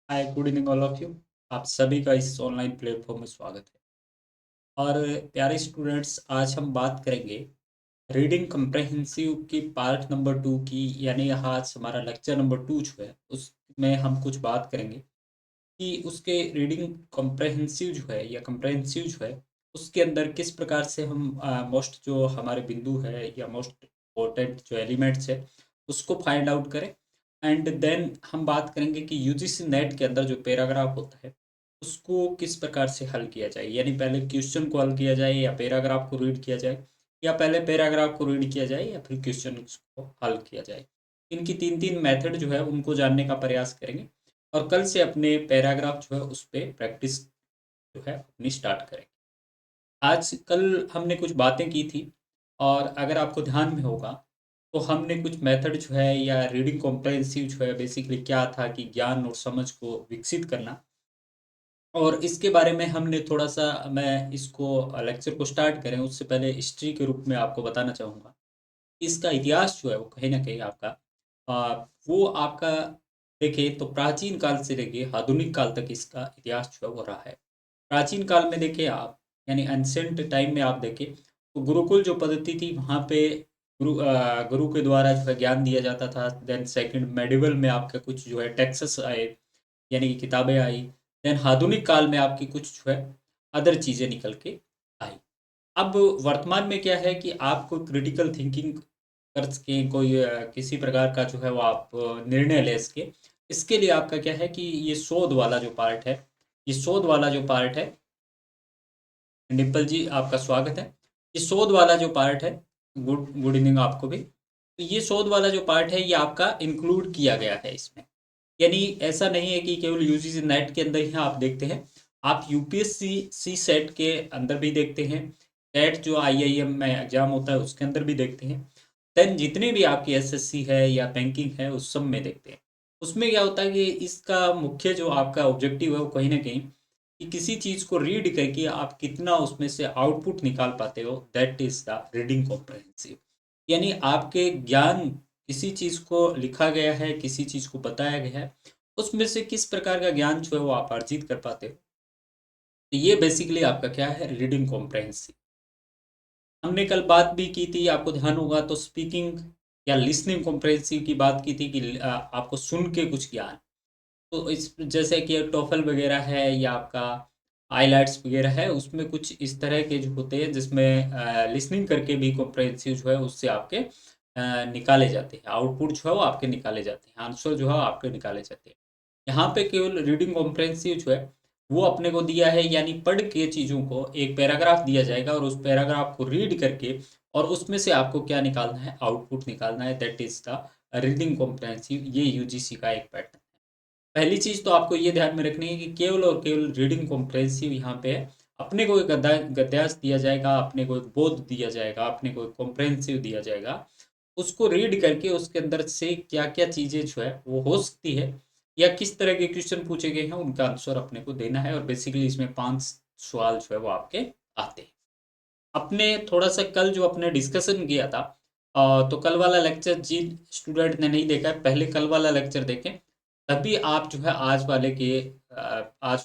Hi, good evening all of you. आप सभी का इस ऑनलाइन प्लेटफॉर्म में स्वागत है। और प्यारे स्टूडेंट्स, आज हम बात करेंगे रीडिंग कम्प्रहेंसिव की पार्ट नंबर 2 की। यानी आज हमारा लेक्चर नंबर 2 जो है उसमें हम कुछ बात करेंगे कि उसके रीडिंग कम्प्रहेंसिव जो है या कम्प्रहेंसिव जो है उसके अंदर किस प्रकार से हम मोस्ट जो हमारे बिंदु है या मोस्ट इम्पोर्टेंट जो एलिमेंट्स है उसको फाइंड आउट करें। एंड देन हम बात करेंगे कि यूजीसी नेट के अंदर जो पैराग्राफ होता है उसको किस प्रकार से हल किया जाए। यानी पहले क्वेश्चन को हल किया जाए या पैराग्राफ को रीड किया जाए, या पहले पैराग्राफ को रीड किया जाए या फिर क्वेश्चन को हल किया जाए। इनकी तीन तीन मेथड जो है उनको जानने का प्रयास करेंगे और कल से अपने पैराग्राफ जो है उस पे प्रैक्टिस जो है अपनी स्टार्ट करेंगे। आज कल हमने कुछ बातें की थी, और अगर आपको ध्यान में होगा तो हमने कुछ मेथड जो है या रीडिंग कॉम्प्रहेंसिव जो है बेसिकली क्या था कि ज्ञान और समझ को विकसित करना। और इसके बारे में हमने थोड़ा सा, मैं इसको लेक्चर को स्टार्ट करें उससे पहले हिस्ट्री के रूप में आपको बताना चाहूँगा। इसका इतिहास जो है वो कहीं न कहीं आपका वो आपका देखें तो प्राचीन काल से लेके आधुनिक काल तक इसका इतिहास जो है वो रहा है। प्राचीन काल में देखें आप, यानी एंशिएंट टाइम में आप देखें तो गुरुकुल जो पद्धति थी वहाँ पे गुरु के द्वारा जो है ज्ञान दिया जाता था। देन सेकंड मेडिवल में आपके कुछ जो है टेक्स्ट्स आए, यानी कि किताबें आई। देन आधुनिक काल में आपकी कुछ जो है अदर चीज़ें निकल के आई। अब वर्तमान में क्या है कि आपको क्रिटिकल थिंकिंग कर सकें, कोई किसी प्रकार का जो है वो आप निर्णय ले सके। इसके लिए आपका क्या है कि ये शोध वाला जो पार्ट है, ये शोध वाला जो पार्ट है, डिम्पल जी आपका स्वागत है। ये शोध वाला जो पार्ट है, गुड गुड इवनिंग आपको भी। तो ये शोध वाला जो पार्ट है ये आपका इंक्लूड किया गया है इसमें। यानी ऐसा नहीं है कि केवल यूजीसी नेट के अंदर ही आप देखते हैं, आप यूपीएससी सी सेट के अंदर भी देखते हैं। सेट जो आईआईएम में एग्जाम होता है उसके अंदर भी देखते हैं। देन जितने भी आपकी एसएससी है या बैंकिंग है उस सब में देखते हैं। उसमें क्या होता है कि इसका मुख्य जो आपका ऑब्जेक्टिव है वो कहीं ना कहीं कि किसी चीज को रीड करके आप कितना उसमें से आउटपुट निकाल पाते हो, that is the reading comprehensive. यानी आपके ज्ञान, किसी चीज को लिखा गया है, किसी चीज को बताया गया है, उसमें से किस प्रकार का ज्ञान जो है वो आप अर्जित कर पाते हो। तो ये बेसिकली आपका क्या है, रीडिंग कॉम्प्रहेंसिव। हमने कल बात भी की थी, आपको ध्यान होगा तो स्पीकिंग या लिसनिंग कॉम्प्रहेंसिव की बात की थी कि आपको सुन के कुछ ज्ञान। तो इस जैसे कि टोफल वगैरह है या आपका आईलैट्स वगैरह है, उसमें कुछ इस तरह के जो होते हैं जिसमें लिसनिंग करके भी कॉम्प्रहेंसिव जो है उससे आपके निकाले जाते हैं, आउटपुट जो है वो आपके निकाले जाते हैं, आंसर जो है आपके निकाले जाते हैं। यहाँ पे केवल रीडिंग कॉम्प्रहेंसिव जो है वो अपने को दिया है, यानी पढ़ के चीज़ों को एक पैराग्राफ दिया जाएगा और उस पैराग्राफ को रीड करके और उसमें से आपको क्या निकालना है, आउटपुट निकालना है। That is the reading comprehensive. ये यूजीसी का एक पैटर्न। पहली चीज तो आपको ये ध्यान में रखनी है कि केवल और केवल रीडिंग कॉम्प्रहेंसिव यहाँ पे है। अपने को एक गद्यांश दिया जाएगा, अपने को एक बोध दिया जाएगा, अपने को एक कॉम्प्रहेंसिव दिया जाएगा। उसको रीड करके उसके अंदर से क्या क्या चीजें जो है वो हो सकती है या किस तरह के क्वेश्चन पूछे गए हैं उनका आंसर अपने को देना है। और बेसिकली इसमें 5 सवाल जो है वो आपके आते हैं। अपने थोड़ा सा कल जो अपने डिस्कशन किया था, तो कल वाला लेक्चर जिन स्टूडेंट ने नहीं देखा है पहले कल वाला लेक्चर देखें, तभी आप जो है आज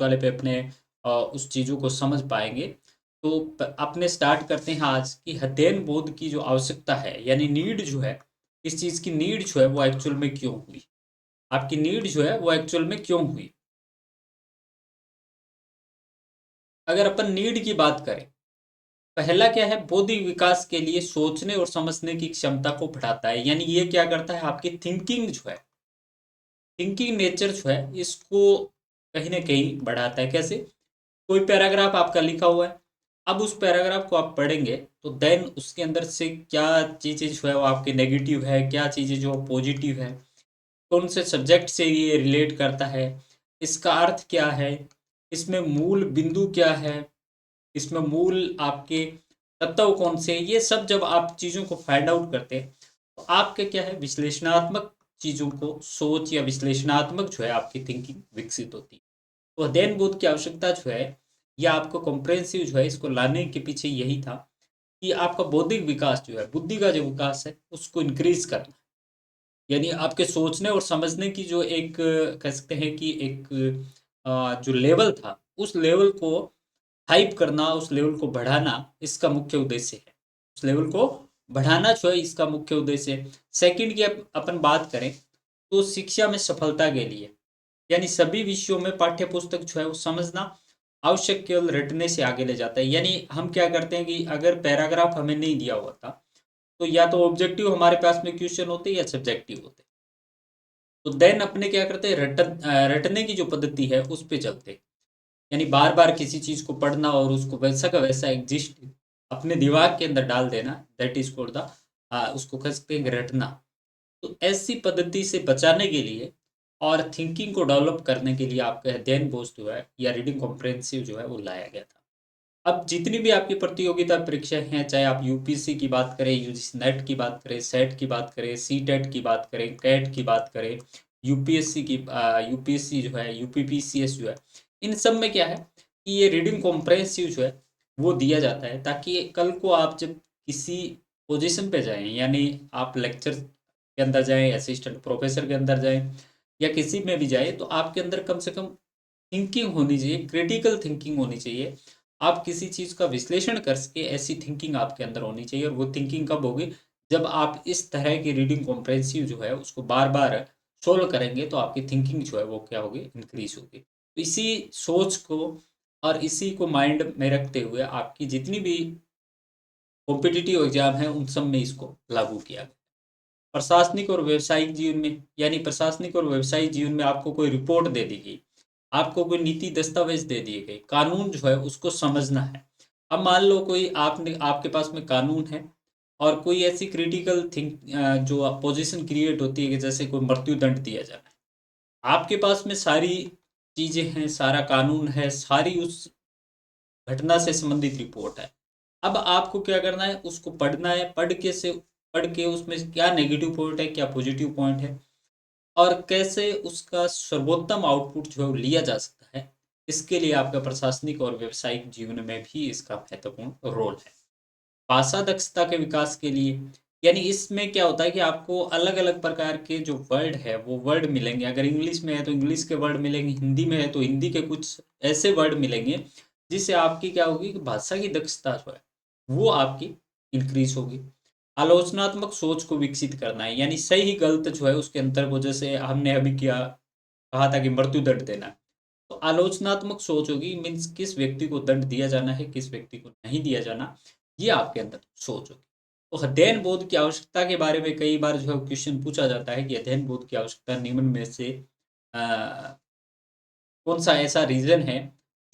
वाले पे अपने उस चीज़ों को समझ पाएंगे। तो अपने स्टार्ट करते हैं आज की अध्ययन बोध की जो आवश्यकता है, यानी नीड जो है, इस चीज़ की नीड जो है वो एक्चुअल में क्यों हुई, आपकी नीड जो है वो एक्चुअल में क्यों हुई। अगर अपन नीड की बात करें, पहला क्या है, बौद्धिक विकास के लिए सोचने और समझने की क्षमता को बढ़ाता है। यानी ये क्या करता है, आपकी थिंकिंग जो है, थिंकिंग नेचर जो है इसको कहीं ना कहीं बढ़ाता है। कैसे, कोई पैराग्राफ आपका लिखा हुआ है, अब उस पैराग्राफ को आप पढ़ेंगे तो देन उसके अंदर से क्या चीज़ें जो है वो आपके नेगेटिव है, क्या चीज़ें जो पॉजिटिव है, कौन से सब्जेक्ट से ये रिलेट करता है, इसका अर्थ क्या है, इसमें मूल बिंदु क्या है, इसमें मूल आपके तत्व कौन से, ये सब जब आप चीज़ों को फाइंड आउट करते हैं तो आपके क्या है, विश्लेषणात्मक चीज़ों को सोच या विश्लेषणात्मक जो है आपकी थिंकिंग विकसित होती है। तो अध्ययन बोध की आवश्यकता जो है या आपको कॉम्प्रहेंसिव जो है इसको लाने के पीछे यही था कि आपका बौद्धिक विकास जो है, बुद्धि का जो विकास है उसको इंक्रीज करना। यानी आपके सोचने और समझने की जो एक कह सकते हैं कि एक जो लेवल था, उस लेवल को हाइप करना, उस लेवल को बढ़ाना इसका मुख्य उद्देश्य है। उस लेवल को बढ़ाना जो है इसका मुख्य उद्देश्य है। सेकंड की अपन बात करें तो शिक्षा में सफलता के लिए, यानी सभी विषयों में पाठ्य पुस्तक जो है वो समझना आवश्यक केवल रटने से आगे ले जाता है। यानी हम क्या करते हैं कि अगर पैराग्राफ हमें नहीं दिया हुआ था तो या तो ऑब्जेक्टिव हमारे पास में क्वेश्चन होते या सब्जेक्टिव होते, तो देन अपने क्या करते हैं, रटने की जो पद्धति है उस पे चलते, यानी बार बार किसी चीज को पढ़ना और उसको वैसा का वैसा एग्जिस्ट अपने दिमाग के अंदर डाल देना, दैट इज कॉल्ड द, उसको कह सकते हैं रटना। तो ऐसी पद्धति से बचाने के लिए और थिंकिंग को डेवलप करने के लिए आपका अध्ययन बोझ जो है या रीडिंग कॉम्प्रहेंसिव जो है वो लाया गया था। अब जितनी भी आपकी प्रतियोगिता परीक्षाएं हैं, चाहे आप यूपीएससी की बात करें, यूजीसी नेट की बात करें, सेट की बात करें, सी टेट की बात करें, कैट की बात करें, यूपीएससी की यूपीएससी जो है, यूपीपीसीएस जो है, इन सब में क्या है कि ये रीडिंग कॉम्प्रहेंसिव जो है वो दिया जाता है, ताकि कल को आप जब किसी पोजीशन पे जाएं, यानी आप लेक्चर के अंदर जाएं, असिस्टेंट प्रोफेसर के अंदर जाएं, या किसी में भी जाए, तो आपके अंदर कम से कम थिंकिंग होनी चाहिए, क्रिटिकल थिंकिंग होनी चाहिए। आप किसी चीज़ का विश्लेषण कर सके, ऐसी थिंकिंग आपके अंदर होनी चाहिए। और वो थिंकिंग कब होगी, जब आप इस तरह की रीडिंग कॉम्प्रहेंसिव जो है उसको बार बार सोल्व करेंगे, तो आपकी थिंकिंग जो है वो क्या होगी, इंक्रीज होगी। तो इसी सोच को और इसी को माइंड में रखते हुए आपकी जितनी भी कॉम्पिटिटिव एग्जाम है उन सब में इसको लागू किया गया। प्रशासनिक और व्यावसायिक जीवन में, यानी प्रशासनिक और व्यावसायिक जीवन में आपको कोई रिपोर्ट दे दी गई, आपको कोई नीति दस्तावेज दे दिए गए, कानून जो है उसको समझना है। अब मान लो कोई आपने आपके पास में कानून है और कोई ऐसी क्रिटिकल थिंक जो पोजीशन क्रिएट होती है कि जैसे कोई मृत्यु दंड दिया जाना है, आपके पास में सारी चीजें हैं, सारा कानून है, सारी उस घटना से संबंधित रिपोर्ट है। अब आपको क्या करना है, उसको पढ़ना है, पढ़ के उसमें क्या नेगेटिव पॉइंट है, क्या पॉजिटिव पॉइंट है, और कैसे उसका सर्वोत्तम आउटपुट जो है वो लिया जा सकता है। इसके लिए आपका प्रशासनिक और व्यावसायिक जीवन में भी इसका महत्वपूर्ण रोल है। भाषा दक्षता के विकास के लिए, यानी इसमें क्या होता है कि आपको अलग अलग प्रकार के जो वर्ड है वो वर्ड मिलेंगे। अगर इंग्लिश में है तो इंग्लिश के वर्ड मिलेंगे, हिंदी में है तो हिंदी के कुछ ऐसे वर्ड मिलेंगे जिससे आपकी क्या होगी कि भाषा की दक्षता जो है वो आपकी इंक्रीज होगी। आलोचनात्मक सोच को विकसित करना है, यानी सही गलत जो है उसके अंतर को, जैसे हमने अभी किया, कहा था कि मृत्यु दंड देना, तो आलोचनात्मक सोच होगी, मीन्स किस व्यक्ति को दंड दिया जाना है, किस व्यक्ति को नहीं दिया जाना, ये आपके अंदर सोच होगी। तो अध्ययन बोध की आवश्यकता के बारे में कई बार जो है क्वेश्चन पूछा जाता है कि अध्ययन बोध की आवश्यकता निम्न में से कौन सा ऐसा रीजन है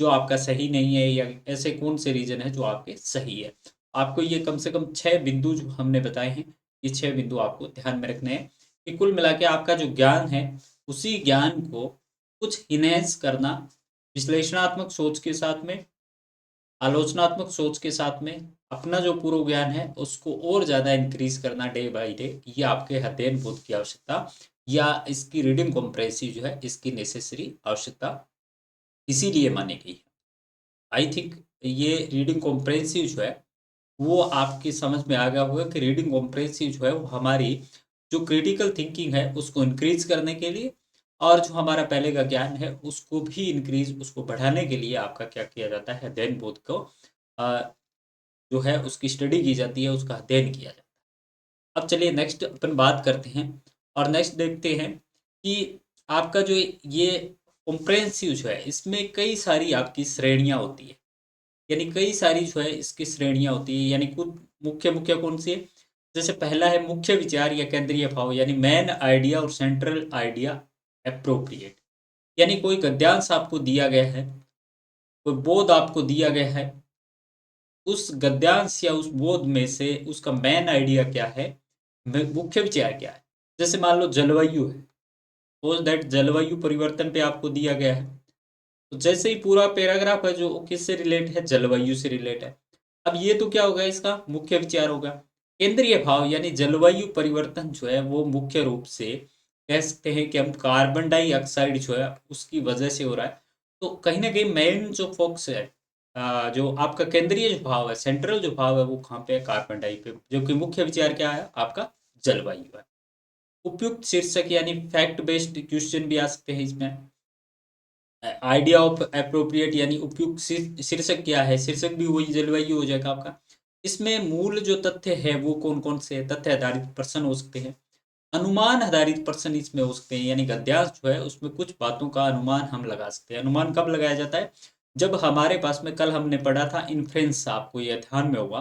जो आपका सही नहीं है, या ऐसे कौन से रीजन है जो आपके सही है। आपको ये कम से कम 6 बिंदु जो हमने बताए हैं, ये 6 बिंदु आपको ध्यान में रखने हैं कि कुल मिला के आपका जो ज्ञान है उसी ज्ञान को कुछ इनहेंस करना, विश्लेषणात्मक सोच के साथ में, आलोचनात्मक सोच के साथ में, अपना जो पूर्व ज्ञान है उसको और ज़्यादा इंक्रीज करना डे बाय डे, ये आपके अध्ययन बोध की आवश्यकता या इसकी रीडिंग कॉम्प्रेसिव जो है इसकी नेसेसरी आवश्यकता इसीलिए मानी गई है। आई थिंक ये रीडिंग कॉम्प्रेहेंसिव जो है वो आपकी समझ में आ गया होगा कि रीडिंग कॉम्प्रेहेंसिव जो है वो हमारी जो क्रिटिकल थिंकिंग है उसको इंक्रीज करने के लिए, और जो हमारा पहले का ज्ञान है उसको भी इंक्रीज, उसको बढ़ाने के लिए आपका क्या किया जाता है, अध्ययन बोध को अ, जो है उसकी स्टडी की जाती है, उसका अध्ययन किया जाता है। अब चलिए नेक्स्ट अपन बात करते हैं और नेक्स्ट देखते हैं कि आपका जो ये कॉम्प्रेहेंसिव जो है इसमें कई सारी आपकी श्रेणियाँ होती है, यानी कई सारी जो है इसकी श्रेणियाँ होती है, यानी कुछ मुख्य मुख्य कौन सी है। जैसे पहला है मुख्य विचार या केंद्रीय भाव, यानी मेन आइडिया और सेंट्रल आइडिया अप्रोप्रिएट, यानी कोई गद्यांश आपको दिया गया है, कोई बोध आपको दिया गया है, उस गद्यांश या उस बोध में से उसका मेन आइडिया क्या है, मुख्य विचार क्या है। जैसे मान लो जलवायु है, सपोज दैट जलवायु परिवर्तन पे आपको दिया गया है, तो जैसे ही पूरा पैराग्राफ है जो किससे रिलेट है, जलवायु से रिलेट है। अब ये तो क्या होगा, इसका मुख्य विचार होगा। केंद्रीय भाव यानी जलवायु परिवर्तन जो है वो मुख्य रूप से कह सकते हैं कि हम कार्बन डाइऑक्साइड जो है उसकी वजह से हो रहा है। तो कहीं ना कहीं मेन जो फोकस है, जो आपका केंद्रीय जो भाव है, सेंट्रल जो भाव है वो कहाँ पे है, कार्बन डाई पे, जो कि मुख्य विचार क्या है आपका, जलवायु है। उपयुक्त शीर्षक यानी फैक्ट बेस्ड क्वेश्चन भी आ सकते हैं इसमें। आइडिया ऑफ एप्रोप्रिएट यानी उपयुक्त शीर्षक क्या है, शीर्षक भी वही जलवायु हो जाएगा आपका। इसमें मूल जो तथ्य है वो कौन कौन से हैं, तथ्य आधारित प्रश्न हो सकते हैं, अनुमान आधारित प्रश्न इसमें हो सकते हैं, यानी गद्यांश जो है उसमें कुछ बातों का अनुमान हम लगा सकते हैं। अनुमान कब लगाया जाता है, जब हमारे पास में, कल हमने पढ़ा था इन्फ्रेंस, आपको यह ध्यान में होगा,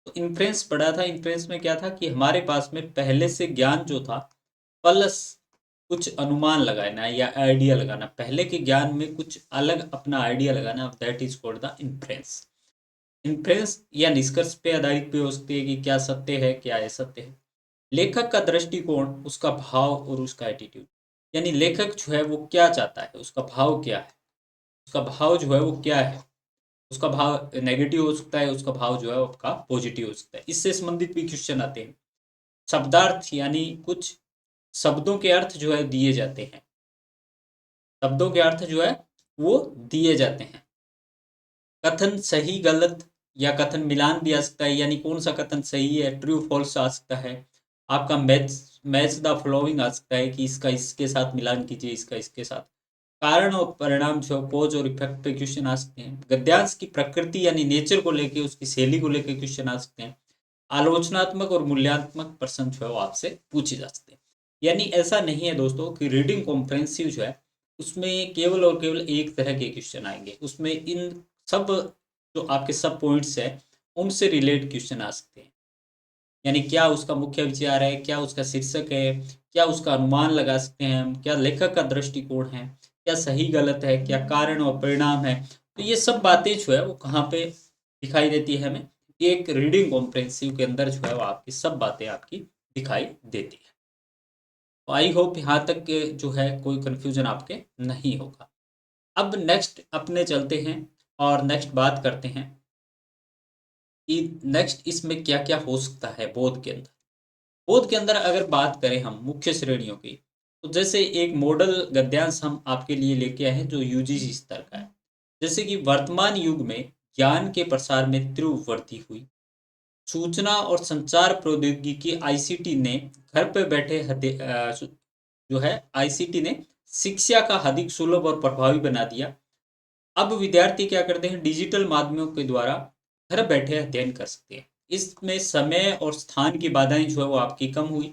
तो इन्फ्रेंस पढ़ा था। इन्फ्रेंस में क्या था कि हमारे पास में पहले से ज्ञान जो था प्लस कुछ अनुमान लगाना या आइडिया लगाना, पहले के ज्ञान में कुछ अलग अपना आइडिया लगाना, that is called the inference. Inference या निष्कर्ष पे आधारित भी हो सकती है कि क्या सत्य है क्या असत्य है। लेखक का दृष्टिकोण, उसका भाव और उसका एटीट्यूड, यानी लेखक जो है वो क्या चाहता है, उसका भाव क्या है, उसका भाव जो है वो क्या है, उसका भाव नेगेटिव हो सकता है, उसका भाव जो है आपका पॉजिटिव हो सकता है। इससे संबंधित भी क्वेश्चन आते हैं। शब्दार्थ यानी कुछ शब्दों के अर्थ जो है दिए जाते हैं, शब्दों के अर्थ जो है वो दिए जाते हैं। कथन सही गलत या कथन मिलान भी आ सकता है, यानी कौन सा कथन सही है, ट्रू फॉल्स आ सकता है। आपका मैच मैच द फॉलोइंग आ सकता है कि इसका इसके साथ मिलान कीजिए, इसका इसके साथ। कारण और परिणाम जो कॉज और इफेक्ट पे क्वेश्चन आ सकते हैं। गद्यांश की प्रकृति यानी नेचर को लेके, उसकी शैली को लेके क्वेश्चन आ सकते हैं। आलोचनात्मक और मूल्यांकन प्रश्न जो है वो आपसे पूछे जा सकते हैं। यानी ऐसा नहीं है दोस्तों कि रीडिंग कॉम्प्रहेंसिव जो है उसमें केवल और केवल एक तरह के क्वेश्चन आएंगे, उसमें इन सब जो आपके सब पॉइंट्स है उनसे रिलेट क्वेश्चन आ सकते हैं। यानी क्या उसका मुख्य विचार है, क्या उसका शीर्षक है, क्या उसका अनुमान लगा सकते हैं हम, क्या लेखक का दृष्टिकोण है, क्या सही गलत है, क्या कारण और परिणाम है। तो ये सब बातें जो है वो कहाँ पे दिखाई देती है हमें, एक रीडिंग कॉम्प्रहेंसिव के अंदर जो है वो आपकी सब बातें आपकी दिखाई देती है। तो आई होप यहाँ तक के जो है कोई कंफ्यूजन आपके नहीं होगा। अब नेक्स्ट अपने चलते हैं और नेक्स्ट बात करते हैं कि नेक्स्ट इसमें क्या क्या हो सकता है बोध के अंदर। बोध के अंदर अगर बात करें हम मुख्य श्रेणियों की, तो जैसे एक मॉडल गद्यांश हम आपके लिए लेके आए हैं जो यूजीसी स्तर का है। जैसे कि वर्तमान युग में ज्ञान के प्रसार में तीव्र वृद्धि हुई, सूचना और संचार प्रौद्योगिकी आईसीटी ने घर पे बैठे जो है आईसीटी ने शिक्षा का अधिक सुलभ और प्रभावी बना दिया। अब विद्यार्थी क्या करते हैं, डिजिटल माध्यमों के द्वारा घर बैठे अध्ययन कर सकते हैं। इसमें समय और स्थान की बाधाएं जो है वो आपकी कम हुई।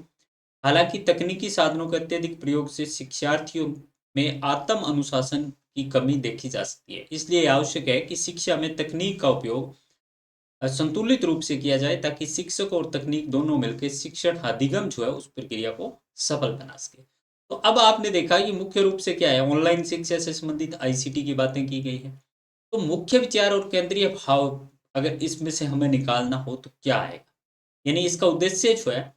हालांकि तकनीकी साधनों के अत्यधिक प्रयोग से शिक्षार्थियों में आत्म अनुशासन की कमी देखी जा सकती है। इसलिए आवश्यक है कि शिक्षा में तकनीक का उपयोग संतुलित रूप से किया जाए, ताकि शिक्षक और तकनीक दोनों मिलकर शिक्षण अधिगम जो है उस प्रक्रिया को सफल बना सके। तो अब आपने देखा कि मुख्य रूप से क्या है, ऑनलाइन शिक्षा से संबंधित आईसीटी की बातें की गई है। तो मुख्य विचार और केंद्रीय भाव अगर इसमें से हमें निकालना हो तो क्या आएगा, यानी इसका उद्देश्य जो है,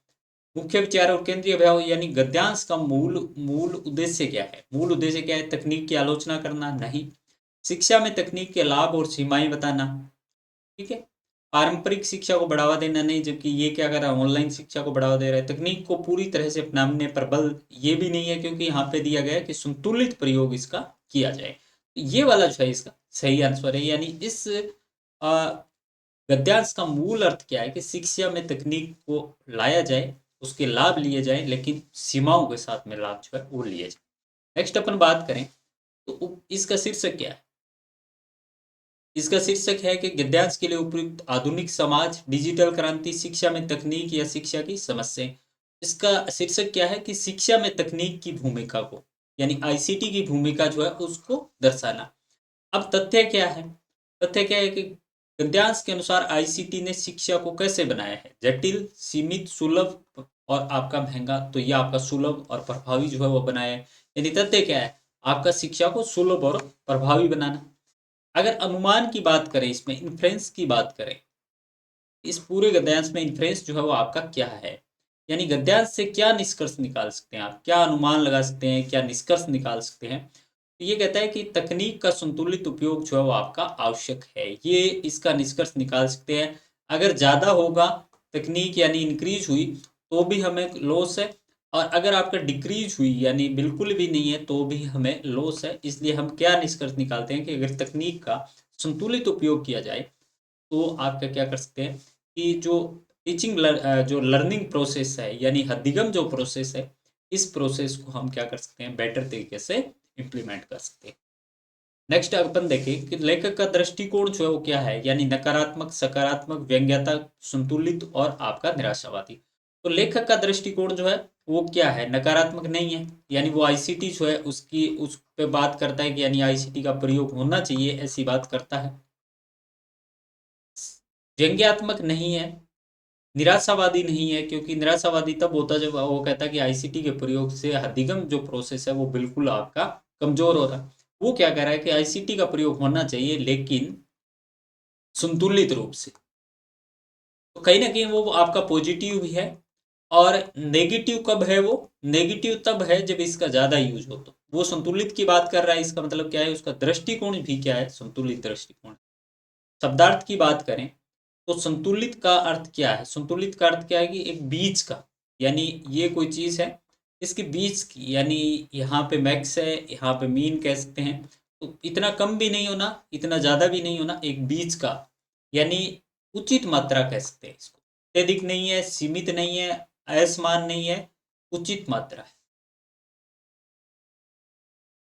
मुख्य विचार और केंद्रीय भाव यानी गद्यांश का मूल मूल उद्देश्य क्या है, मूल उद्देश्य क्या है, तकनीक की आलोचना करना नहीं, शिक्षा में तकनीक के लाभ और सीमाएं बताना, ठीक है, पारंपरिक शिक्षा को बढ़ावा देना नहीं, जबकि ये क्या कर रहा है, ऑनलाइन शिक्षा को बढ़ावा दे रहा है। तकनीक को पूरी तरह से अपनाने पर बल ये भी नहीं है, क्योंकि यहाँ पे दिया गया है कि संतुलित प्रयोग इसका किया जाए। ये वाला जो है इसका सही आंसर है। यानी इस गद्यांश का मूल अर्थ क्या है कि शिक्षा में तकनीक को लाया जाए, उसके लाभ लिए जाए, लेकिन सीमाओं के साथ में लाभ जो है वो लिए जाए। नेक्स्ट अपन बात करें तो इसका शीर्षक क्या है, इसका शीर्षक है कि गद्यांश के लिए उपयुक्त आधुनिक समाज, डिजिटल क्रांति, शिक्षा में तकनीक या शिक्षा की समस्याएं। इसका शीर्षक क्या है कि शिक्षा में तकनीक की भूमिका को, यानी आईसीटी की भूमिका जो है उसको दर्शाना। अब तथ्य क्या है, तथ्य क्या है कि गद्यांश के अनुसार आईसीटी ने शिक्षा को कैसे बनाया है, जटिल, सीमित, सुलभ और आपका महंगा। तो ये आपका सुलभ और प्रभावी जो है वो बनाया है। यानी तथ्य क्या है, आपका शिक्षा को सुलभ और प्रभावी बनाना। अगर अनुमान की बात करें, इसमें इन्फ्रेंस की बात करें, इस पूरे गद्यांश में इन्फ्रेंस जो है वो आपका क्या है, यानी गद्यांश से क्या निष्कर्ष निकाल सकते हैं आप, क्या अनुमान लगा सकते हैं, क्या निष्कर्ष निकाल सकते हैं। तो ये कहता है कि तकनीक का संतुलित उपयोग जो है वो आपका आवश्यक है, ये इसका निष्कर्ष निकाल सकते हैं। अगर ज़्यादा होगा तकनीक यानी इंक्रीज हुई तो भी हमें लॉस है, और अगर आपका डिक्रीज हुई यानी बिल्कुल भी नहीं है तो भी हमें लॉस है। इसलिए हम क्या निष्कर्ष निकालते हैं कि अगर तकनीक का संतुलित उपयोग किया जाए तो आपका क्या कर सकते हैं कि जो जो लर्निंग प्रोसेस है यानी अधिगम जो प्रोसेस है इस प्रोसेस को हम क्या कर सकते हैं, बेटर तरीके से इम्प्लीमेंट कर सकते हैं। नेक्स्ट अपन देखें कि लेखक का दृष्टिकोण जो है वो क्या है, यानी नकारात्मक, सकारात्मक, व्यंग्यात्मक, संतुलित और आपका निराशावादी। तो लेखक का दृष्टिकोण जो है वो क्या है, नकारात्मक नहीं है, यानी वो आईसीटी जो है उसकी उस पे बात करता है कि यानी आईसीटी का प्रयोग होना चाहिए, ऐसी बात करता है। व्यंग्यात्मक नहीं है, निराशावादी नहीं है, क्योंकि निराशावादी तब होता है जब वो कहता है कि आईसीटी के प्रयोग से अधिगम जो प्रोसेस है वो बिल्कुल आपका कमजोर हो रहा है। वो क्या कह रहा है कि आईसीटी का प्रयोग होना चाहिए लेकिन संतुलित रूप से। तो कहीं ना कहीं वो आपका पॉजिटिव भी है। और नेगेटिव कब है, वो नेगेटिव तब है जब इसका ज्यादा यूज हो। तो वो संतुलित की बात कर रहा है, इसका मतलब क्या है, उसका दृष्टिकोण भी क्या है, संतुलित दृष्टिकोण। शब्दार्थ की बात करें तो संतुलित का अर्थ क्या है, संतुलित का अर्थ क्या है कि एक बीच का, यानी ये कोई चीज है इसके बीच की, यानी यहाँ पे मैक्स है, यहाँ पे मीन कह सकते हैं। तो इतना कम भी नहीं होना, इतना ज्यादा भी नहीं होना, एक बीच का, यानी उचित मात्रा कह सकते हैं इसको। अत्यधिक नहीं है, सीमित नहीं है, असमान नहीं है, उचित मात्रा है।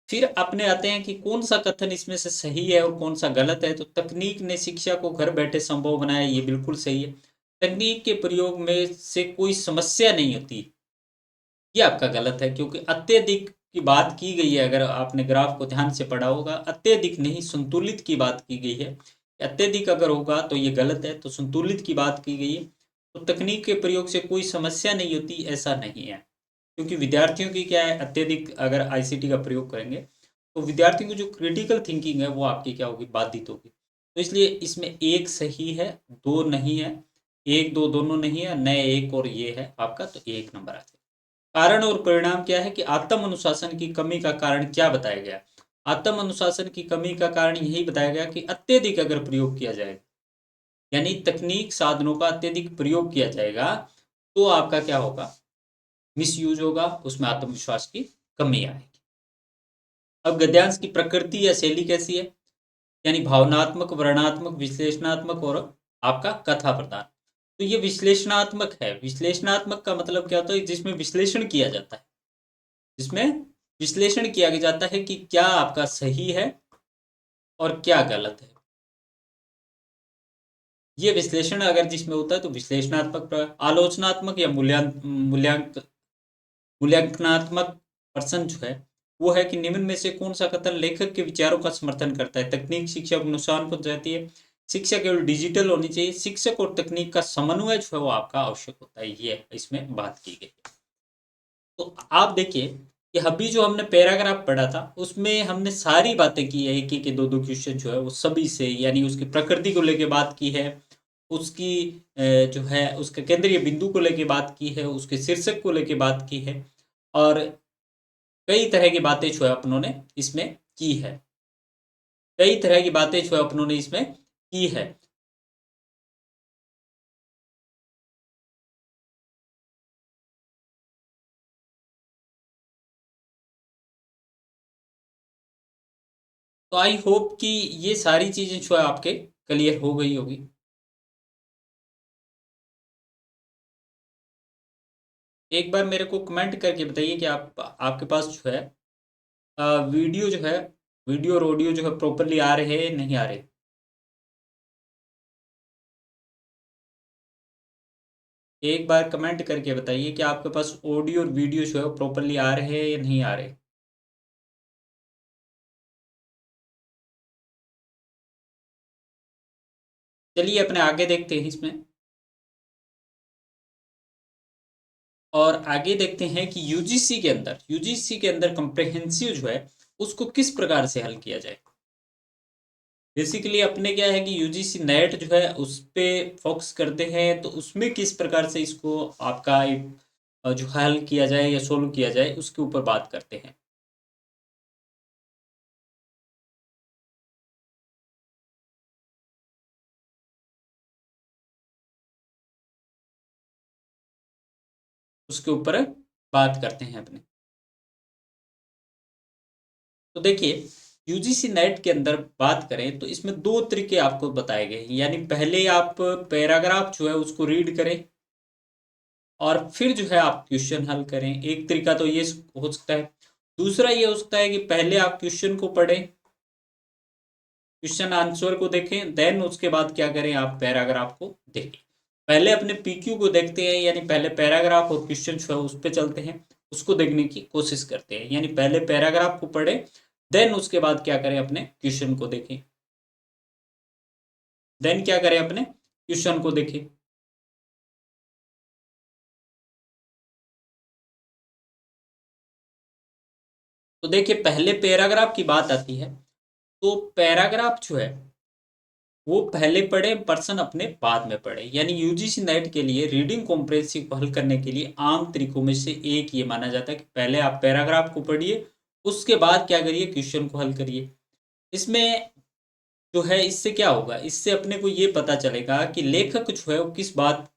फिर अपने आते हैं कि कौन सा कथन इसमें से सही है और कौन सा गलत है। तो तकनीक ने शिक्षा को घर बैठे संभव बनाया, ये बिल्कुल सही है। तकनीक के प्रयोग में से कोई समस्या नहीं होती, ये आपका गलत है, क्योंकि अत्यधिक की बात की गई है। अगर आपने ग्राफ को ध्यान से पढ़ा होगा, अत्यधिक नहीं संतुलित की बात की गई है। अत्यधिक अगर होगा तो ये गलत है, तो संतुलित की बात की गई है। तो तकनीक के प्रयोग से कोई समस्या नहीं होती, ऐसा नहीं है। क्योंकि विद्यार्थियों की क्या है, अत्यधिक अगर आईसीटी का प्रयोग करेंगे तो विद्यार्थियों की जो क्रिटिकल थिंकिंग है वो आपकी क्या होगी, बाधित होगी। तो इसलिए इसमें एक सही है, दो नहीं है, एक दो दोनों नहीं है, न एक और ये है आपका, तो एक नंबर आ जाएगा। कारण और परिणाम क्या है कि आत्म अनुशासन की कमी का कारण क्या बताया गया। आत्म अनुशासन की कमी का कारण यही बताया गया कि अत्यधिक अगर प्रयोग किया जाए, यानी तकनीक साधनों का अत्यधिक प्रयोग किया जाएगा, तो आपका क्या होगा, मिसयूज होगा, उसमें आत्मविश्वास की कमी आएगी। अब गद्यांश की प्रकृति या शैली कैसी है, यानी भावनात्मक, वर्णनात्मक, विश्लेषणात्मक और आपका कथा प्रधान। तो ये विश्लेषणात्मक है। विश्लेषणात्मक का मतलब क्या होता है, जिसमें विश्लेषण किया जाता है, जिसमें विश्लेषण किया जाता है कि क्या आपका सही है और क्या गलत है। ये विश्लेषण अगर जिसमें होता है तो विश्लेषणात्मक। आलोचनात्मक या मूल्यांकनात्मक पर्सन जो है वो है कि निम्न में से कौन सा कथन लेखक के विचारों का समर्थन करता है। तकनीक शिक्षा को नुकसान पहुंचाती है, शिक्षा केवल डिजिटल होनी चाहिए, शिक्षक और तकनीक का समन्वय जो है वो आपका आवश्यक होता है, ये इसमें बात की गई है। तो आप देखिए कि अभी जो हमने पैराग्राफ पढ़ा था उसमें हमने सारी बातें की है, एक एक के दो दो क्वेश्चन जो है वो सभी से, यानी उसकी प्रकृति को लेके बात की है, उसकी जो है उसके केंद्रीय बिंदु को लेके बात की है, उसके शीर्षक को लेके बात की है, और कई तरह की बातें जो है अपनों ने इसमें की है, कई तरह की बातें जो है अपनों ने इसमें की है। तो आई होप कि ये सारी चीजें जो है आपके क्लियर हो गई होगी। एक बार मेरे को कमेंट करके बताइए कि आप आपके पास जो है वीडियो जो है, वीडियो और ऑडियो जो है प्रॉपरली आ रहे हैं नहीं आ रहे। एक बार कमेंट करके बताइए कि आपके पास ऑडियो और वीडियो जो है प्रॉपरली आ रहे हैं या नहीं आ रहे। चलिए अपने आगे देखते हैं इसमें, और आगे देखते हैं कि यूजीसी के अंदर कंप्रेहेंसिव जो है उसको किस प्रकार से हल किया जाए। बेसिकली अपने क्या है कि यूजीसी नेट जो है उस पे फोकस करते हैं, तो उसमें किस प्रकार से इसको आपका एक जो हल किया जाए या सोल्व किया जाए उसके ऊपर बात करते हैं। उसके ऊपर बात करते हैं अपने। तो देखिए यूजीसी नेट के अंदर बात करें तो इसमें दो तरीके आपको बताए गए हैं, यानी पहले आप पैराग्राफ जो है उसको रीड करें, और फिर जो है आप क्वेश्चन हल करें। एक तरीका तो ये हो सकता है। दूसरा ये हो सकता है कि पहले आप क्वेश्चन को पढ़ें, क्वेश्चन आंसर को देखें, देन उसके बाद क्या करें, आप पैराग्राफ को देखें। पहले अपने पीक्यू को देखते हैं, यानी पहले पैराग्राफ और क्वेश्चन जो है उस पर चलते हैं, उसको देखने की कोशिश करते हैं। यानी पहले पैराग्राफ को पढ़ें, देन उसके बाद क्या करें, अपने क्वेश्चन को देखें। देन क्या करें, अपने क्वेश्चन को देखें। तो देखिए, पहले पैराग्राफ की बात आती है, तो पैराग्राफ जो है वो पहले पढ़े, पर्सन अपने बाद में पढ़े। यानी यूजीसी नेट के लिए रीडिंग कॉम्प्रिहेंसिव को हल करने के लिए आम तरीकों में से एक ये माना जाता है कि पहले आप पैराग्राफ को पढ़िए, उसके बाद क्या करिए, क्वेश्चन को हल करिए। इसमें जो है, इससे क्या होगा, इससे अपने को ये पता चलेगा कि लेखक जो है वो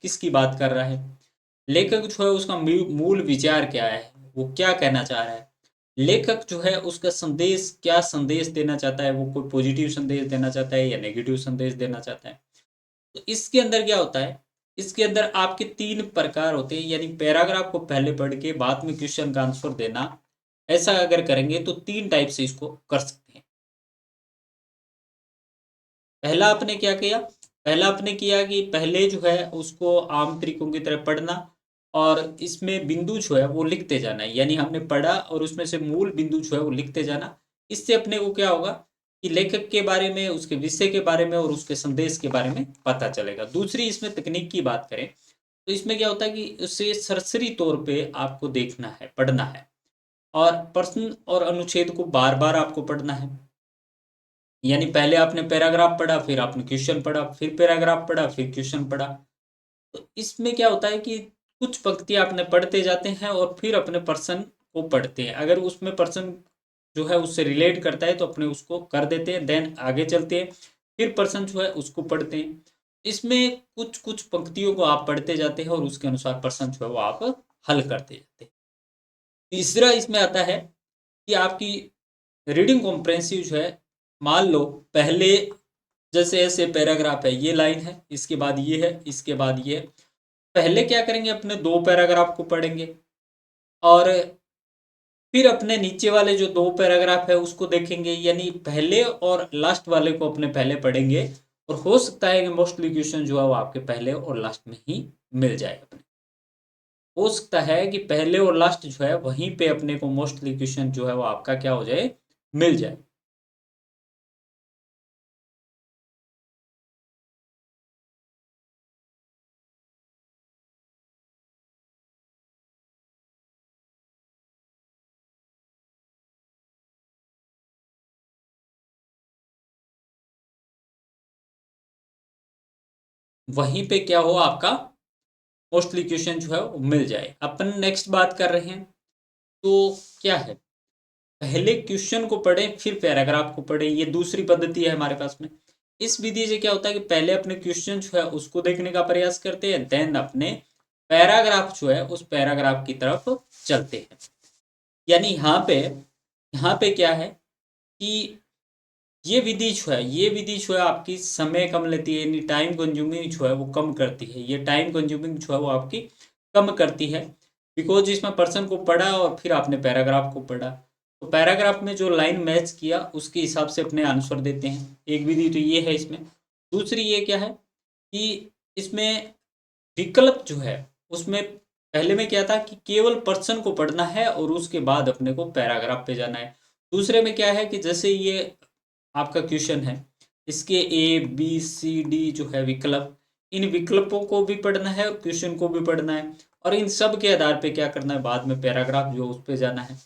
किसकी बात कर रहा है। लेखक जो है उसका मूल विचार क्या है, वो क्या कहना चाह रहा है। लेखक जो है उसका संदेश, क्या संदेश देना चाहता है, वो कोई पॉजिटिव संदेश देना चाहता है या नेगेटिव संदेश देना चाहता है। तो इसके अंदर क्या होता है, इसके अंदर आपके 3 प्रकार होते हैं। यानी पैराग्राफ को पहले पढ़ के बाद में क्वेश्चन का आंसर देना, ऐसा अगर करेंगे तो 3 टाइप से इसको कर सकते हैं। पहला आपने क्या किया, पहला आपने किया कि पहले जो है उसको आम तरीकों की तरह पढ़ना, और इसमें बिंदु जो है वो लिखते जाना है। यानी हमने पढ़ा और उसमें से मूल बिंदु जो है वो लिखते जाना। इससे अपने को क्या होगा कि लेखक के बारे में, उसके विषय के बारे में और उसके संदेश के बारे में पता चलेगा। दूसरी इसमें तकनीक की बात करें, तो इसमें क्या होता है कि उसे सरसरी तौर पे आपको देखना है, पढ़ना है, और प्रश्न और अनुच्छेद को बार बार आपको पढ़ना है। यानी पहले आपने पैराग्राफ पढ़ा, फिर आपने क्वेश्चन पढ़ा, फिर पैराग्राफ पढ़ा, फिर क्वेश्चन पढ़ा। तो इसमें क्या होता है कि कुछ पंक्तियाँ आपने पढ़ते जाते हैं और फिर अपने पर्सन को पढ़ते हैं। अगर उसमें पर्सन जो है उससे रिलेट करता है तो अपने उसको कर देते हैं, देन आगे चलते हैं, फिर पर्सन जो है उसको पढ़ते हैं। इसमें कुछ कुछ पंक्तियों को आप पढ़ते जाते हैं और उसके अनुसार पर्सन जो है वो आप हल करते जाते हैं। तीसरा इसमें आता है कि आपकी रीडिंग कॉम्प्रहेंसिव जो है, मान लो पहले जैसे ऐसे पैराग्राफ है, ये लाइन है, इसके बाद ये है, इसके बाद ये है। पहले क्या करेंगे, अपने 2 पैराग्राफ को पढ़ेंगे और फिर अपने नीचे वाले जो 2 पैराग्राफ है उसको देखेंगे। यानी पहले और लास्ट वाले को अपने पहले पढ़ेंगे, और हो सकता है कि मोस्टली क्वेश्चन जो है वो आपके पहले और लास्ट में ही मिल जाए अपने। हो सकता है कि पहले और लास्ट जो है वहीं पे अपने को मोस्टली क्वेश्चन जो है वो आपका क्या हो जाए, मिल जाए। वहीं पे क्या हो, आपका मोस्टली क्वेश्चन जो है वो मिल जाए। अपन नेक्स्ट बात कर रहे हैं, तो क्या है, पहले क्वेश्चन को पढ़ें फिर पैराग्राफ को पढ़ें, ये दूसरी पद्धति है हमारे पास में। इस विधि से क्या होता है कि पहले अपने क्वेश्चन जो है उसको देखने का प्रयास करते हैं, देन अपने पैराग्राफ जो है उस पैराग्राफ की तरफ चलते हैं। यानी यहाँ पे क्या है कि ये विधि जो है आपकी समय कम लेती है, यानी टाइम कंज्यूमिंग जो है वो कम करती है। ये टाइम कंज्यूमिंग जो है वो आपकी कम करती है, बिकॉज इसमें पर्सन को पढ़ा और फिर आपने पैराग्राफ को पढ़ा, तो पैराग्राफ में जो लाइन मैच किया उसके हिसाब से अपने आंसर देते हैं। एक विधि तो ये है इसमें। दूसरी ये क्या है कि इसमें विकल्प जो है उसमें, पहले में क्या था कि केवल पर्सन को पढ़ना है और उसके बाद अपने को पैराग्राफ पे जाना है। दूसरे में क्या है कि जैसे ये आपका क्वेश्चन है, इसके ए बी सी डी जो है विकल्प, इन विकल्पों को भी पढ़ना है और क्वेश्चन को भी पढ़ना है, और इन सब के आधार पे क्या करना है, बाद में पैराग्राफ जो उस पे जाना है।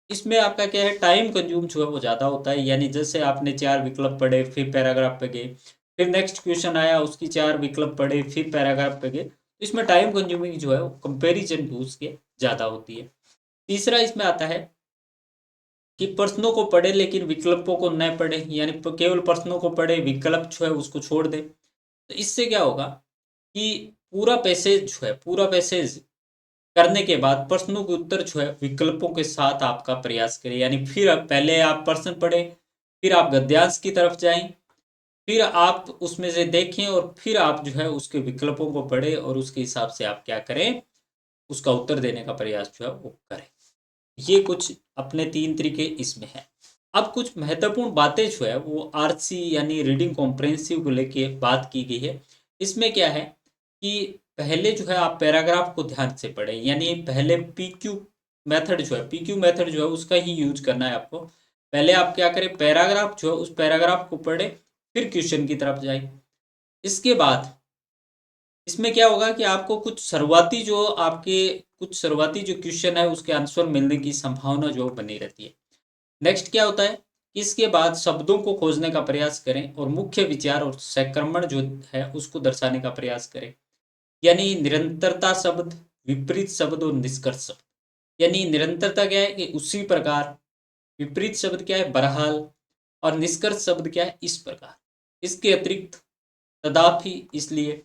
इसमें आपका क्या है, टाइम कंज्यूम जो है वो ज़्यादा होता है। यानी जैसे आपने 4 विकल्प पढ़े फिर पैराग्राफ पे गए, फिर नेक्स्ट क्वेश्चन आया उसकी 4 विकल्प पढ़े फिर पैराग्राफ पे गए, तो इसमें टाइम कंज्यूमिंग जो है वो कंपेरिजन टू उसके ज़्यादा होती है। तीसरा इसमें आता है कि प्रश्नों को पढ़े लेकिन विकल्पों को न पढ़े, यानी केवल प्रश्नों को पढ़े, विकल्प जो है उसको छोड़ दे। तो इससे क्या होगा कि पूरा पैसेज करने के बाद प्रश्नों के उत्तर जो है विकल्पों के साथ आपका प्रयास करें। यानी फिर पहले आप प्रश्न पढ़ें, फिर आप गद्यांश की तरफ जाएं, फिर आप उसमें से देखें और फिर आप जो है उसके विकल्पों को पढ़ें और उसके हिसाब से आप क्या करें, उसका उत्तर देने का प्रयास जो है वो करें। ये कुछ अपने 3 तरीके इसमें हैं। अब कुछ महत्वपूर्ण बातें जो है वो आरसी यानी रीडिंग कॉम्प्रिहेंसिव को लेके बात की गई है। इसमें क्या है कि पहले जो है आप पैराग्राफ को ध्यान से पढ़ें, यानी पहले पीक्यू मेथड जो है, पीक्यू मेथड जो है उसका ही यूज करना है आपको। पहले आप क्या करें, पैराग्राफ जो है उस पैराग्राफ को पढ़े, फिर क्वेश्चन की तरफ जाए। इसके बाद इसमें क्या होगा कि आपको कुछ शुरुआती जो क्वेश्चन है उसके आंसर मिलने की संभावना जो बनी रहती है। नेक्स्ट क्या होता है, इसके बाद शब्दों को खोजने का प्रयास करें और मुख्य विचार और संक्रमण जो है उसको दर्शाने का प्रयास करें। यानी निरंतरता शब्द, विपरीत शब्द और निष्कर्ष शब्द। यानी निरंतरता क्या है कि उसी प्रकार, विपरीत शब्द क्या है बहरहाल, और निष्कर्ष शब्द क्या है इस प्रकार। इसके अतिरिक्त तथापि, इसलिए,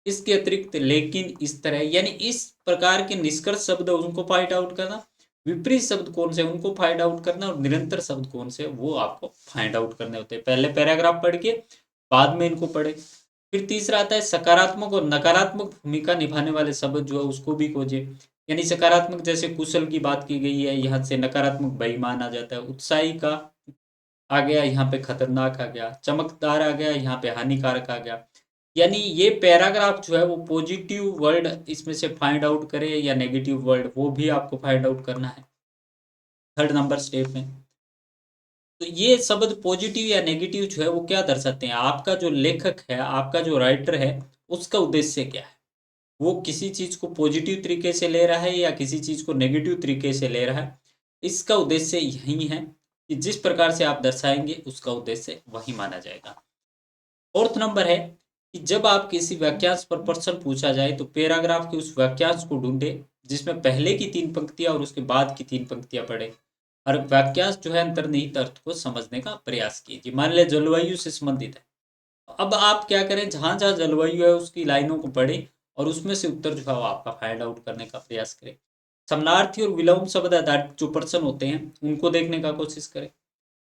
इसके अतिरिक्त लेकिन, इस तरह, यानी इस प्रकार के निष्कर्ष शब्द उनको फाइंड आउट करना, विपरीत शब्द कौन से उनको फाइंड आउट करना, और निरंतर शब्द कौन से वो आपको फाइंड आउट करने होते हैं। पहले पैराग्राफ पढ़ के बाद में इनको पढ़े। फिर तीसरा आता है सकारात्मक और नकारात्मक भूमिका निभाने वाले शब्द जो है उसको भी खोजे। यानी सकारात्मक जैसे कुशल की बात की गई है, यहाँ से नकारात्मक बेईमान आ जाता है। उत्साही का आ गया, यहाँ पे खतरनाक आ गया। चमकदार आ गया, यहाँ पे हानिकारक आ गया। यानी ये पैराग्राफ जो है वो पॉजिटिव वर्ड इसमें से फाइंड आउट करे या नेगेटिव वर्ड, वो भी आपको फाइंड आउट करना है थर्ड नंबर स्टेप में। तो ये शब्द पॉजिटिव या नेगेटिव जो है वो क्या दर्शाते हैं, आपका जो लेखक है, आपका जो राइटर है, उसका उद्देश्य क्या है। वो किसी चीज को पॉजिटिव तरीके से ले रहा है या किसी चीज को नेगेटिव तरीके से ले रहा है। इसका उद्देश्य यही है कि जिस प्रकार से आप दर्शाएंगे उसका उद्देश्य वही माना जाएगा। फोर्थ नंबर है कि जब आप किसी वाक्यांश पर प्रश्न पूछा जाए तो पैराग्राफ के उस वाक्यांश को ढूंढे जिसमें पहले की 3 पंक्तियां और उसके बाद की 3 पंक्तियां पढ़े, और वाक्यांश जो है अंतर्निहित अर्थ को समझने का प्रयास कीजिए। मान लें जलवायु से संबंधित है, अब आप क्या करें, जहां जहां जलवायु है उसकी लाइनों को पढ़ें और उसमें से उत्तर जो है वो आपका फाइंड आउट करने का प्रयास करें। समानार्थी और विलोम शब्द आधारित जो प्रश्न होते हैं उनको देखने का कोशिश करें।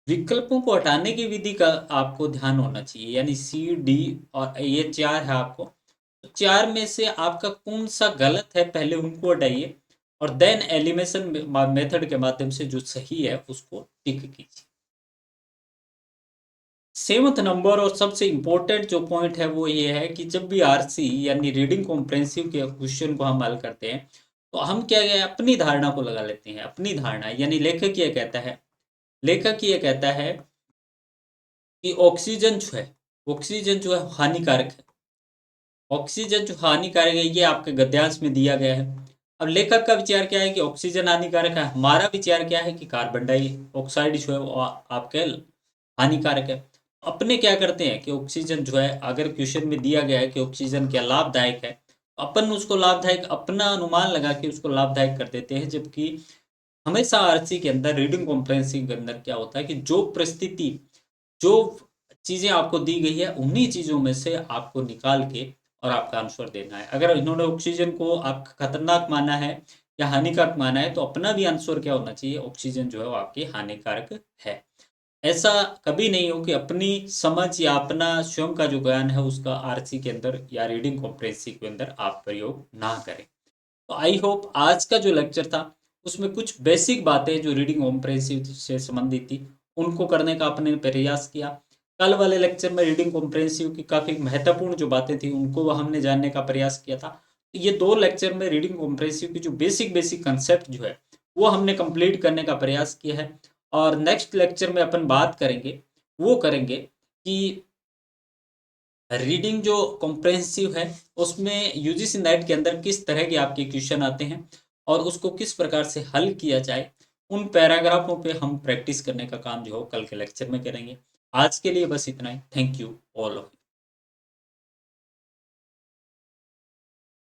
विकल्पों को हटाने की विधि का आपको ध्यान होना चाहिए, यानी सी डी और ये 4 है आपको, तो 4 में से आपका कौन सा गलत है पहले उनको हटाइए, और देन एलिमिनेशन मेथड के माध्यम से जो सही है उसको टिक कीजिए। सेवंथ नंबर और सबसे इम्पोर्टेंट जो पॉइंट है वो ये है कि जब भी आरसी यानी रीडिंग कॉम्प्रेंसिव के क्वेश्चन को हम हल करते हैं तो हम क्या है अपनी धारणा को लगा लेते हैं। अपनी धारणा यानी लेखक ये कहता है कि ऑक्सीजन जो है हानिकारक है। ऑक्सीजन जो हानिकारक है ये आपके गद्यांश में दिया गया है। अब लेखक का विचार क्या है कि ऑक्सीजन हानिकारक है, हमारा विचार क्या है कि कार्बन डाइऑक्साइड जो है वो आपके हानिकारक है। अपने क्या करते हैं कि ऑक्सीजन जो है अगर क्वेश्चन में दिया गया है कि ऑक्सीजन क्या लाभदायक है, अपन उसको लाभदायक अपना अनुमान लगा के उसको लाभदायक कर देते हैं। जबकि हमेशा आरसी के अंदर रीडिंग कॉम्प्रेहेंसिव के अंदर क्या होता है कि जो परिस्थिति, जो चीजें आपको दी गई है उन्हीं चीजों में से आपको निकाल के और आपका आंसर देना है। अगर इन्होंने ऑक्सीजन को आपका खतरनाक माना है या हानिकारक माना है तो अपना भी आंसर क्या होना चाहिए, ऑक्सीजन जो है वो आपकी हानिकारक है। ऐसा कभी नहीं हो कि अपनी समझ या अपना स्वयं का जो ज्ञान है उसका आरसी के अंदर या रीडिंग कॉम्प्रेहेंसिव के अंदर आप प्रयोग ना करें। तो आई होप आज का जो लेक्चर था उसमें कुछ बेसिक बातें जो रीडिंग कॉम्प्रेहेंसिव से संबंधित थी उनको करने का आपने प्रयास किया। कल वाले लेक्चर में रीडिंग कॉम्प्रेहेंसिव की काफ़ी महत्वपूर्ण जो बातें थी उनको हमने जानने का प्रयास किया था। ये 2 लेक्चर में रीडिंग कॉम्प्रेहेंसिव की जो बेसिक बेसिक कंसेप्ट जो है वो हमने कंप्लीट करने का प्रयास किया है। और नेक्स्ट लेक्चर में अपन बात करेंगे, वो करेंगे कि रीडिंग जो कॉम्प्रेहेंसिव है उसमें यूजीसी नेट के अंदर किस तरह के आपके क्वेश्चन आते हैं और उसको किस प्रकार से हल किया जाए। उन पैराग्राफों पे हम प्रैक्टिस करने का काम जो हो कल के लेक्चर में करेंगे। आज के लिए बस इतना ही। Thank you all of.